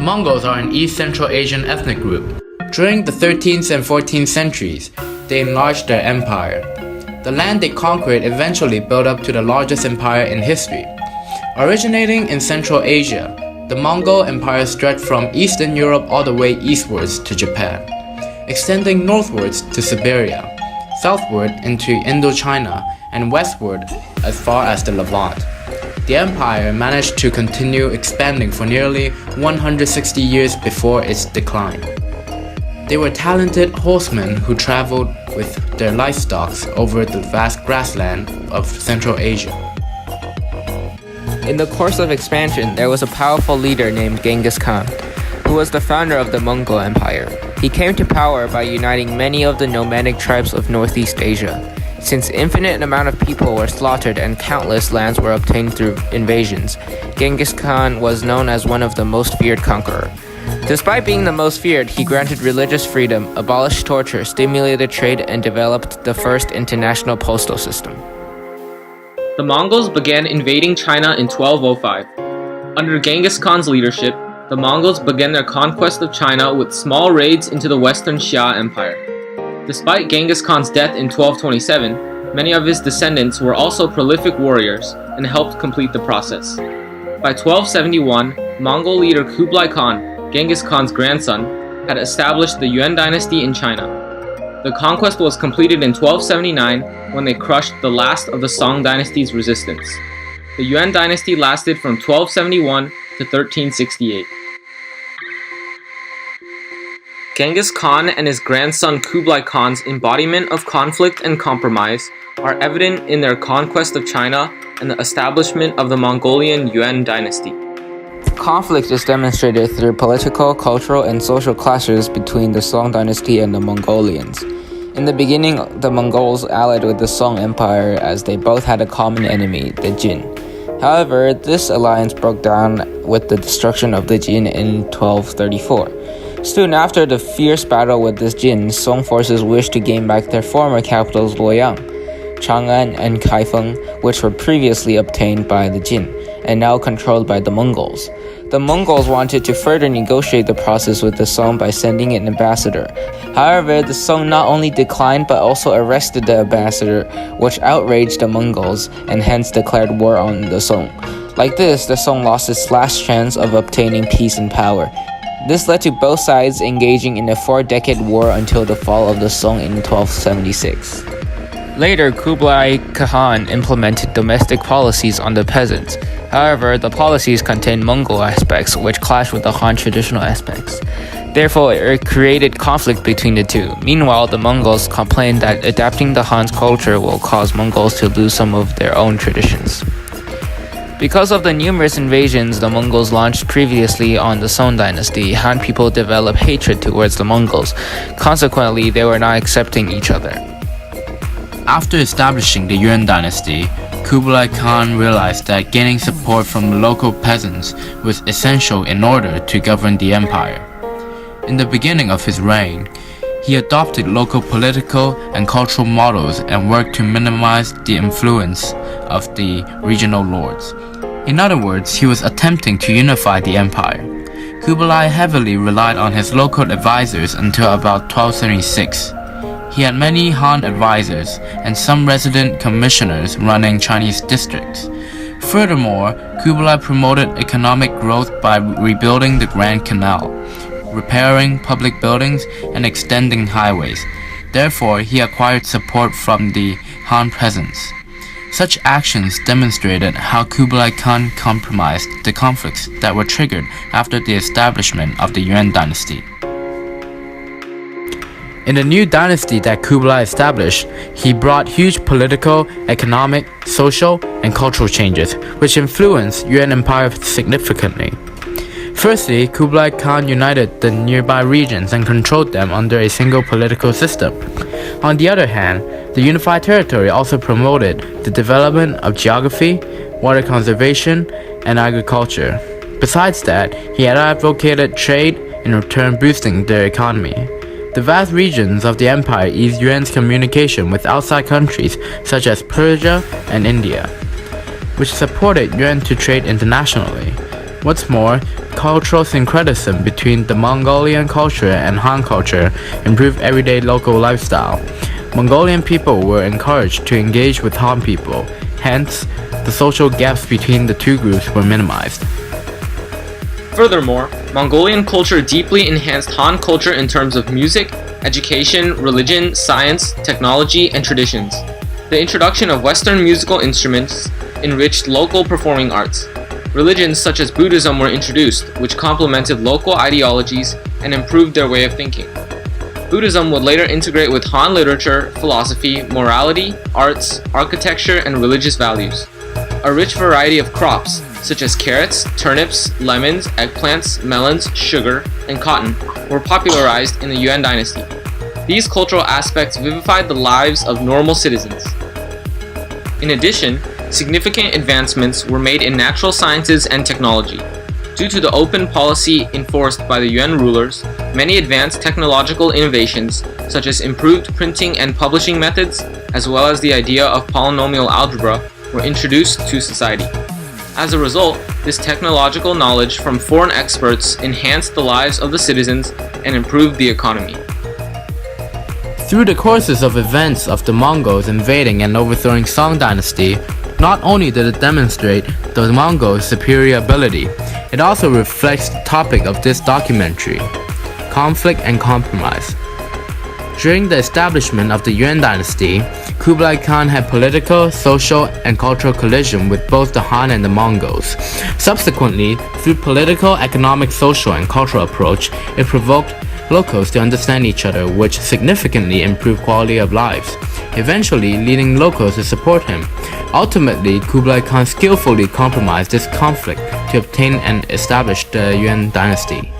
The Mongols are an East Central Asian ethnic group. During the 13th and 14th centuries, they enlarged their empire. The land they conquered eventually built up to the largest empire in history. Originating in Central Asia, the Mongol Empire stretched from Eastern Europe all the way eastwards to Japan, extending northwards to Siberia, southward into Indochina, and westward as far as the Levant. The empire managed to continue expanding for nearly 160 years before its decline. They were talented horsemen who traveled with their livestock over the vast grassland of Central Asia. In the course of expansion, there was a powerful leader named Genghis Khan, who was the founder of the Mongol Empire. He came to power by uniting many of the nomadic tribes of Northeast Asia. Since infinite amount of people were slaughtered and countless lands were obtained through invasions, Genghis Khan was known as one of the most feared conquerors. Despite being the most feared, he granted religious freedom, abolished torture, stimulated trade, and developed the first international postal system. The Mongols began invading China in 1205. Under Genghis Khan's leadership, the Mongols began their conquest of China with small raids into the Western Xia Empire. Despite Genghis Khan's death in 1227, many of his descendants were also prolific warriors and helped complete the process. By 1271, Mongol leader Kublai Khan, Genghis Khan's grandson, had established the Yuan dynasty in China. The conquest was completed in 1279 when they crushed the last of the Song dynasty's resistance. The Yuan dynasty lasted from 1271 to 1368. Genghis Khan and his grandson Kublai Khan's embodiment of conflict and compromise are evident in their conquest of China and the establishment of the Mongolian Yuan dynasty. Conflict is demonstrated through political, cultural, and social clashes between the Song dynasty and the Mongolians. In the beginning, the Mongols allied with the Song Empire as they both had a common enemy, the Jin. However, this alliance broke down with the destruction of the Jin in 1234. Soon after the fierce battle with the Jin, Song forces wished to gain back their former capitals Luoyang, Chang'an, and Kaifeng, which were previously obtained by the Jin, and now controlled by the Mongols. The Mongols wanted to further negotiate the process with the Song by sending an ambassador. However, the Song not only declined but also arrested the ambassador, which outraged the Mongols and hence declared war on the Song. Like this, the Song lost its last chance of obtaining peace and power. This led to both sides engaging in a 4-decade war until the fall of the Song in 1276. Later, Kublai Khan implemented domestic policies on the peasants. However, the policies contained Mongol aspects, which clashed with the Han traditional aspects. Therefore, it created conflict between the two. Meanwhile, the Mongols complained that adapting the Han's culture will cause Mongols to lose some of their own traditions. Because of the numerous invasions the Mongols launched previously on the Song dynasty, Han people developed hatred towards the Mongols. Consequently, they were not accepting each other. After establishing the Yuan dynasty, Kublai Khan realized that gaining support from local peasants was essential in order to govern the empire. In the beginning of his reign, he adopted local political and cultural models and worked to minimize the influence of the regional lords. In other words, he was attempting to unify the empire. Kublai heavily relied on his local advisors until about 1276. He had many Han advisors and some resident commissioners running Chinese districts. Furthermore, Kublai promoted economic growth by rebuilding the Grand Canal, repairing public buildings, and extending highways. Therefore, he acquired support from the Han peasants. Such actions demonstrated how Kublai Khan compromised the conflicts that were triggered after the establishment of the Yuan dynasty. In the new dynasty that Kublai established, he brought huge political, economic, social, and cultural changes, which influenced Yuan Empire significantly. Firstly, Kublai Khan united the nearby regions and controlled them under a single political system. On the other hand, the unified territory also promoted the development of geography, water conservation, and agriculture. Besides that, he had advocated trade, in return boosting their economy. The vast regions of the empire eased Yuan's communication with outside countries such as Persia and India, which supported Yuan to trade internationally. What's more, cultural syncretism between the Mongolian culture and Han culture improved everyday local lifestyle. Mongolian people were encouraged to engage with Han people, hence, the social gaps between the two groups were minimized. Furthermore, Mongolian culture deeply enhanced Han culture in terms of music, education, religion, science, technology, and traditions. The introduction of Western musical instruments enriched local performing arts. Religions such as Buddhism were introduced, which complemented local ideologies and improved their way of thinking. Buddhism would later integrate with Han literature, philosophy, morality, arts, architecture, and religious values. A rich variety of crops, such as carrots, turnips, lemons, eggplants, melons, sugar, and cotton, were popularized in the Yuan dynasty. These cultural aspects vivified the lives of normal citizens. In addition, significant advancements were made in natural sciences and technology. Due to the open policy enforced by the Yuan rulers, many advanced technological innovations, such as improved printing and publishing methods, as well as the idea of polynomial algebra, were introduced to society. As a result, this technological knowledge from foreign experts enhanced the lives of the citizens and improved the economy. Through the courses of events of the Mongols invading and overthrowing Song dynasty, not only did it demonstrate the Mongols' superior ability, it also reflects the topic of this documentary, conflict and compromise. During the establishment of the Yuan dynasty, Kublai Khan had political, social, and cultural collision with both the Han and the Mongols. Subsequently, through political, economic, social, and cultural approach, it provoked locals to understand each other, which significantly improved quality of lives, eventually leading locals to support him. Ultimately, Kublai Khan skillfully compromised this conflict to obtain and establish the Yuan dynasty.